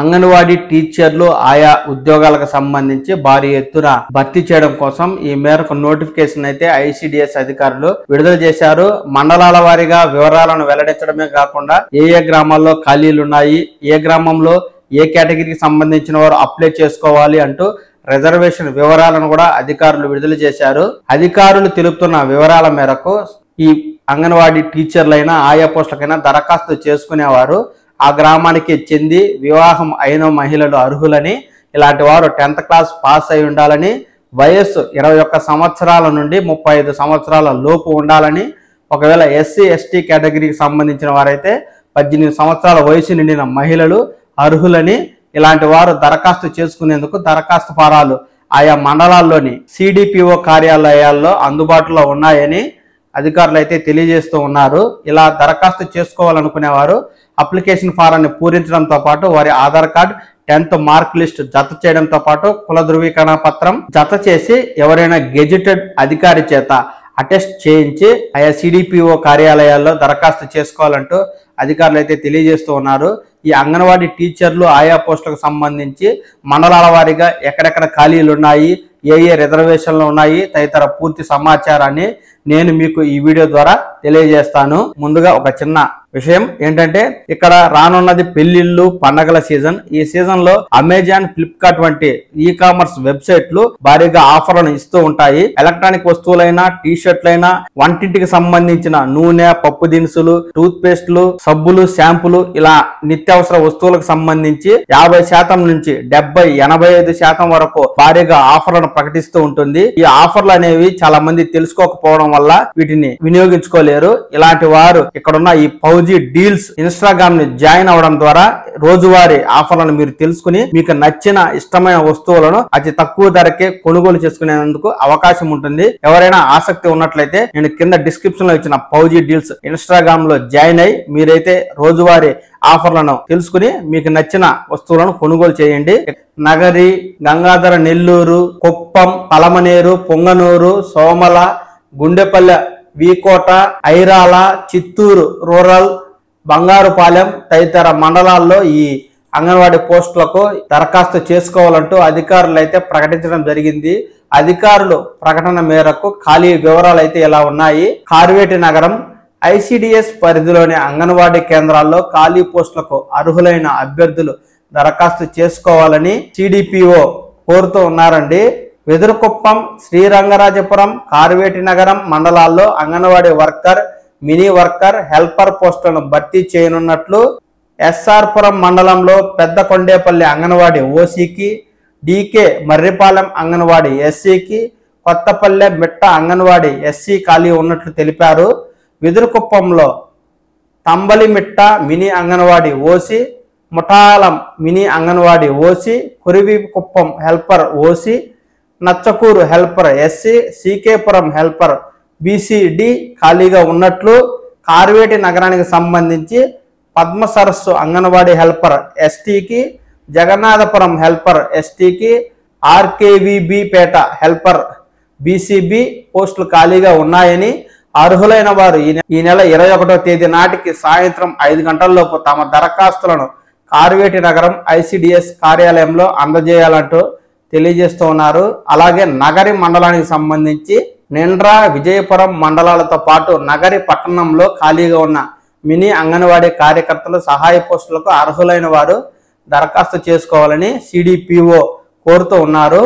అంగన్వాడీ టీచర్లు ఆయా ఉద్యోగాలకు సంబంధించి భారీ ఎత్తున భర్తీ చేయడం కోసం ఈ మేరకు నోటిఫికేషన్ అయితే ఐసిడిఎస్ అధికారులు విడుదల చేశారు. మండలాల వారీగా వివరాలను వెల్లడించడమే కాకుండా ఏ గ్రామాల్లో ఖాళీలు ఉన్నాయి, ఏ గ్రామంలో ఏ కేటగిరీకి సంబంధించిన వారు అప్లై చేసుకోవాలి అంటూ రిజర్వేషన్ వివరాలను కూడా అధికారులు విడుదల చేశారు. అధికారులు తెలుపుతున్న వివరాల మేరకు ఈ అంగన్వాడీ టీచర్లైనా ఆయా పోస్టులకైనా దరఖాస్తు చేసుకునేవారు ఆ గ్రామానికి చెంది వివాహం అయిన మహిళలు అర్హులని, ఇలాంటి వారు 10th క్లాస్ పాస్ అయి ఉండాలని, వయస్సు 21 సంవత్సరాల నుండి 35 సంవత్సరాల లోపు ఉండాలని, ఒకవేళ ఎస్సీ ఎస్టీ కేటగిరీకి సంబంధించిన వారైతే 18 సంవత్సరాల వయసు నిండిన మహిళలు అర్హులని, ఇలాంటి వారు దరఖాస్తు చేసుకునేందుకు దరఖాస్తు ఫారాలు ఆయా మండలాల్లోని సిడిపిఓ కార్యాలయాల్లో అందుబాటులో ఉన్నాయని అధికారులు అయితే తెలియజేస్తూ ఉన్నారు. ఇలా దరఖాస్తు చేసుకోవాలనుకునేవారు అప్లికేషన్ ఫారాన్ని పూరించడంతో పాటు వారి Aadhaar card, 10th mark list జత చేయడంతో పాటు కుల ధృవీకరణ పత్రం జత చేసి ఎవరైనా గెజిటెడ్ అధికారి చేత అటెస్ట్ చేయించి ఆయా సిడిపిఓ కార్యాలయాల్లో దరఖాస్తు చేసుకోవాలంటూ అధికారులు అయితే తెలియజేస్తూ ఉన్నారు. ఈ అంగన్వాడీ టీచర్లు ఆయా పోస్టులకు సంబంధించి మండలాల వారీగా ఎక్కడెక్కడ ఖాళీలు ఉన్నాయి, ఏ రిజర్వేషన్లు ఉన్నాయి తదితర పూర్తి సమాచారాన్ని నేను మీకు ఈ వీడియో ద్వారా తెలియజేస్తాను. ముందుగా ఒక చిన్న విషయం ఏంటంటే, ఇక్కడ రానున్నది పెళ్లిళ్ళు పండగల సీజన్. ఈ సీజన్ లో అమెజాన్, ఫ్లిప్కార్ట్ వంటి ఈ కామర్స్ వెబ్సైట్లు భారీగా ఆఫర్లను ఇస్తూ ఉంటాయి. ఎలక్ట్రానిక్ వస్తువులైనా, టీ షర్ట్లైనా, వంటింటికి సంబంధించిన నూనె, పప్పు దినుసులు, టూత్ పేస్టులు, సబ్బులు, షాంపులు ఇలా నిత్యావసర వస్తువులకు సంబంధించి 50% నుంచి 70-85% వరకు భారీగా ఆఫర్లను ప్రకటిస్తూ ఉంటుంది. ఈ ఆఫర్లు అనేవి చాలా మంది తెలుసుకోకపోవడం వల్ల వీటిని వినియోగించుకోలేరు. ఇలాంటి వారు ఇక్కడున్న ఈ ఫౌజీ డీల్స్ ఇన్స్టాగ్రామ్ ని జాయిన్ అవడం ద్వారా రోజువారీ ఆఫర్లను మీరు తెలుసుకుని మీకు నచ్చిన ఇష్టమైన వస్తువులను అతి తక్కువ ధరకే కొనుగోలు చేసుకునేందుకు అవకాశం ఉంటుంది. ఎవరైనా ఆసక్తి ఉన్నట్లయితే నేను కింద డిస్క్రిప్షన్ లో ఇచ్చిన ఫౌజీ డీల్స్ ఇన్స్టాగ్రామ్ లో జాయిన్ అయి మీరైతే రోజువారీ ఆఫర్లను తెలుసుకుని మీకు నచ్చిన వస్తువులను కొనుగోలు చేయండి. నగరి, గంగాధర నెల్లూరు, కుప్పం, పలమనేరు, పొంగనూరు, సోమల, గుండెపల్లె, వీకోట, ఐరాల, చిత్తూరు రూరల్, బంగారుపాలెం తదితర మండలాల్లో ఈ అంగన్వాడీ పోస్టులకు దరఖాస్తు చేసుకోవాలంటూ అధికారులు అయితే ప్రకటించడం జరిగింది. అధికారులు ప్రకటన మేరకు ఖాళీ వివరాలు అయితే ఇలా ఉన్నాయి. కార్వేటి నగరం ఐసిడిఎస్ పరిధిలోని అంగన్వాడీ కేంద్రాల్లో ఖాళీ పోస్టులకు అర్హులైన అభ్యర్థులు దరఖాస్తు చేసుకోవాలని సిడిపిఓ కోరుతూ ఉన్నారండి. వెదురుకుప్పం, శ్రీరంగరాజపురం, కార్వేటి నగరం మండలాల్లో anganwadi worker, mini worker, helper పోస్టులను భర్తీ చేయనున్నట్లు ఎస్ఆర్పురం మండలంలో పెద్ద కొండేపల్లి అంగన్వాడీ ఓసీకి, డీకే మర్రిపాలెం అంగన్వాడీ ఎస్సీకి, కొత్తపల్లె మిట్ట అంగన్వాడీ ఎస్సీ ఖాళీ ఉన్నట్లు తెలిపారు. వెదురుకుప్పంలో Thambalimitta mini anganwadi OC, Muthalam mini anganwadi OC, Kurivikuppam helper OC, Nachakuru helper SC, సీకేపురం హెల్పర్ బీసీడి ఖాళీగా ఉన్నట్లు, కార్వేటి నగరానికి సంబంధించి పద్మ సరస్సు అంగన్వాడీ హెల్పర్ ఎస్టీకి, జగన్నాథపురం హెల్పర్ ఎస్టీకి, ఆర్కేవీబీ పేట హెల్పర్ బీసీబీ పోస్టులు ఖాళీగా ఉన్నాయని, అర్హులైన వారు ఈ నెల 21వ తేదీ నాటికి సాయంత్రం 5 గంటలలోపు తమ దరఖాస్తులను కార్వేటి నగరం ఐసిడిఎస్ కార్యాలయంలో అందజేయాలంటూ తెలియజేస్తూ ఉన్నారు. అలాగే నగరి మండలానికి సంబంధించి నిండ్రా, విజయపురం మండలాలతో పాటు నగరి పట్టణంలో ఖాళీగా ఉన్న మినీ అంగన్వాడీ కార్యకర్తలు సహాయ పోస్టులకు అర్హులైన వారు దరఖాస్తు చేసుకోవాలని సిడిపిఓ కోరుతూ ఉన్నారు.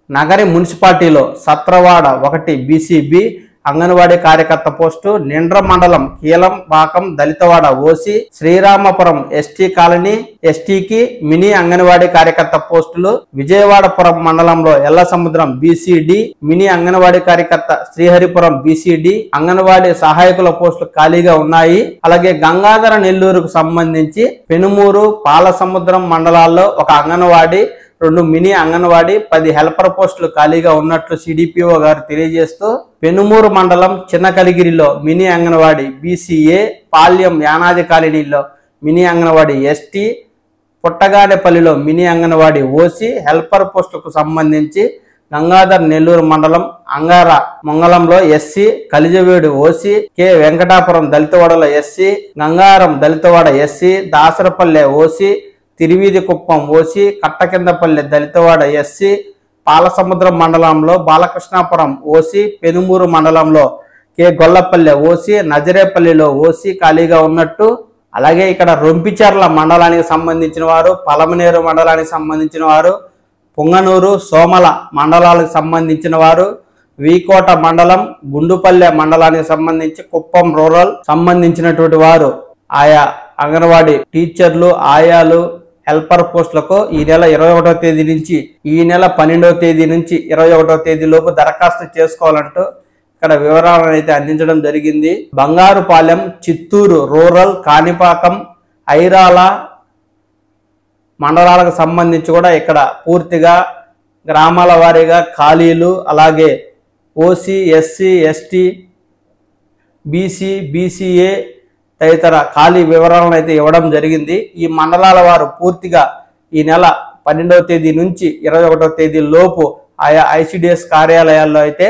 నగరి మున్సిపాలిటీలో సత్రవాడ 1 బీసీబీ అంగన్వాడీ కార్యకర్త పోస్టు, నిండ్ర మండలం కీలంపాకం దళితవాడ ఓసీ, శ్రీరామపురం ఎస్టీ కాలనీ ఎస్టీకి మినీ అంగన్వాడీ కార్యకర్త పోస్టులు, విజయవాడపురం మండలంలో ఎల్లసముద్రం బీసీడి మినీ అంగన్వాడీ కార్యకర్త, శ్రీహరిపురం బీసీడి అంగన్వాడీ సహాయకుల పోస్టులు ఖాళీగా ఉన్నాయి. అలాగే గంగాధర నెల్లూరుకు సంబంధించి పెనుమూరు, పాలసముద్రం మండలాల్లో 1 అంగన్వాడీ, 2 మినీ అంగన్వాడీ, 10 హెల్పర్ పోస్టులు ఖాళీగా ఉన్నట్లు సిడిపిఓ గారు తెలియజేస్తూ, పెనుమూరు మండలం చిన్న కలిగిరిలో మినీ అంగన్వాడీ బీసీఏ, పాల్యం యానాది కాలనీలో మినీ అంగన్వాడీ ఎస్టీ, పుట్టగానేపల్లిలో మినీ అంగన్వాడీ ఓసీ హెల్పర్ పోస్టులకు సంబంధించి గంగాధర్ నెల్లూరు మండలం అంగార మంగళంలో SC, Kalijavedu OC, K Venkatapuram దళితవాడలో ఎస్సీ, గంగారం దళితవాడ SC, Dasarapalle OC, Thiruveedhi Kuppam OC, Kattakindapalli దళితవాడ ఎస్సీ, పాలసముద్రం మండలంలో బాలకృష్ణాపురం ఓసీ, పెనుమూరు మండలంలో కె గొల్లపల్లె ఓసీ, నజరేపల్లిలో ఓసీ ఖాళీగా ఉన్నట్టు, అలాగే ఇక్కడ రొంపిచెర్ల మండలానికి సంబంధించిన వారు, పలమనేరు మండలానికి సంబంధించిన వారు, పొంగనూరు, సోమల మండలాలకు సంబంధించిన వారు, వీకోట మండలం, గుండుపల్లె మండలానికి సంబంధించి కుప్పం రూరల్ సంబంధించినటువంటి వారు ఆయా అంగన్వాడీ టీచర్లు, ఆయాలు, హెల్పర్ పోస్టులకు ఈ నెల 21వ తేదీ నుంచి ఈ నెల 12వ తేదీ నుంచి 21వ తేదీ లోపు దరఖాస్తు చేసుకోవాలంటూ ఇక్కడ వివరాలను అయితే అందించడం జరిగింది. బంగారుపాలెం, చిత్తూరు రూరల్, కాణిపాకం, ఐరాల మండలాలకు సంబంధించి కూడా ఇక్కడ పూర్తిగా గ్రామాల వారీగా ఖాళీలు, అలాగే OC, SC, ST, BC, BCA తదితర ఖాళీ వివరాలను అయితే ఇవ్వడం జరిగింది. ఈ మండలాల వారు పూర్తిగా ఈ నెల 12వ తేదీ నుంచి 21వ తేదీ లోపు ఆయా ఐసిడిఎస్ కార్యాలయాల్లో అయితే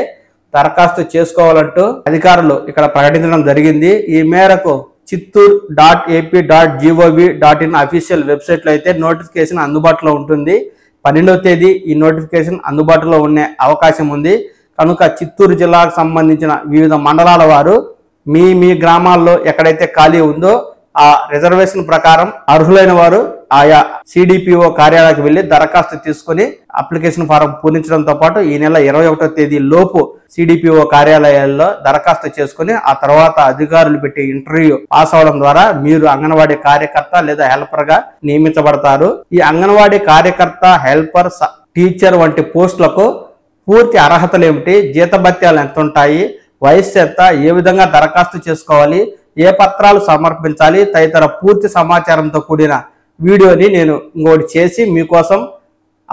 దరఖాస్తు చేసుకోవాలంటూ అధికారులు ఇక్కడ ప్రకటించడం జరిగింది. ఈ మేరకు chittoor.ap.gov.in అఫీషియల్ వెబ్సైట్లో అయితే నోటిఫికేషన్ అందుబాటులో ఉంటుంది. 12వ తేదీ ఈ నోటిఫికేషన్ అందుబాటులో ఉండే అవకాశం ఉంది. కనుక చిత్తూరు జిల్లాకు సంబంధించిన వివిధ మండలాల వారు మీ గ్రామాల్లో ఎక్కడైతే ఖాళీ ఉందో ఆ రిజర్వేషన్ ప్రకారం అర్హులైన వారు ఆయా సిడిపిఓ కార్యాలయానికి వెళ్లి దరఖాస్తు తీసుకుని అప్లికేషన్ ఫారం పూరించడంతో పాటు ఈ నెల 21వ తేదీ లోపు సిడిపిఓ కార్యాలయాల్లో దరఖాస్తు చేసుకుని ఆ తర్వాత అధికారులు పెట్టి ఇంటర్వ్యూ పాస్ అవడం ద్వారా మీరు అంగన్వాడీ కార్యకర్త లేదా హెల్పర్ గా నియమించబడతారు. ఈ అంగన్వాడీ కార్యకర్త, హెల్పర్, టీచర్ వంటి పోస్టులకు పూర్తి అర్హతలు ఏమిటి, జీతభత్యాలు ఎంత ఉంటాయి, వయస్సు ఎంత, ఏ విధంగా దరఖాస్తు చేసుకోవాలి, ఏ పత్రాలు సమర్పించాలి తదితర పూర్తి సమాచారంతో కూడిన వీడియోని నేను ఇంకోటి చేసి మీకోసం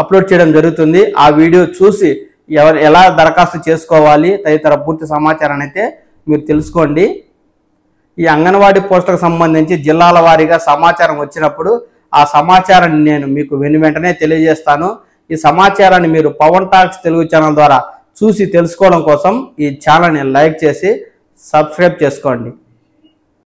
అప్లోడ్ చేయడం జరుగుతుంది. ఆ వీడియో చూసి ఎలా దరఖాస్తు చేసుకోవాలి తదితర పూర్తి సమాచారాన్ని అయితే మీరు తెలుసుకోండి. ఈ అంగన్వాడీ పోస్టులకు సంబంధించి జిల్లాల వారీగా సమాచారం వచ్చినప్పుడు ఆ సమాచారాన్ని నేను మీకు వెంటనే తెలియజేస్తాను. ఈ సమాచారాన్ని మీరు పవన్ టాక్స్ తెలుగు ఛానల్ ద్వారా చూసి తెలుసుకోవడం కోసం ఈ ఛానల్ని లైక్ చేసి సబ్స్క్రైబ్ చేసుకోండి.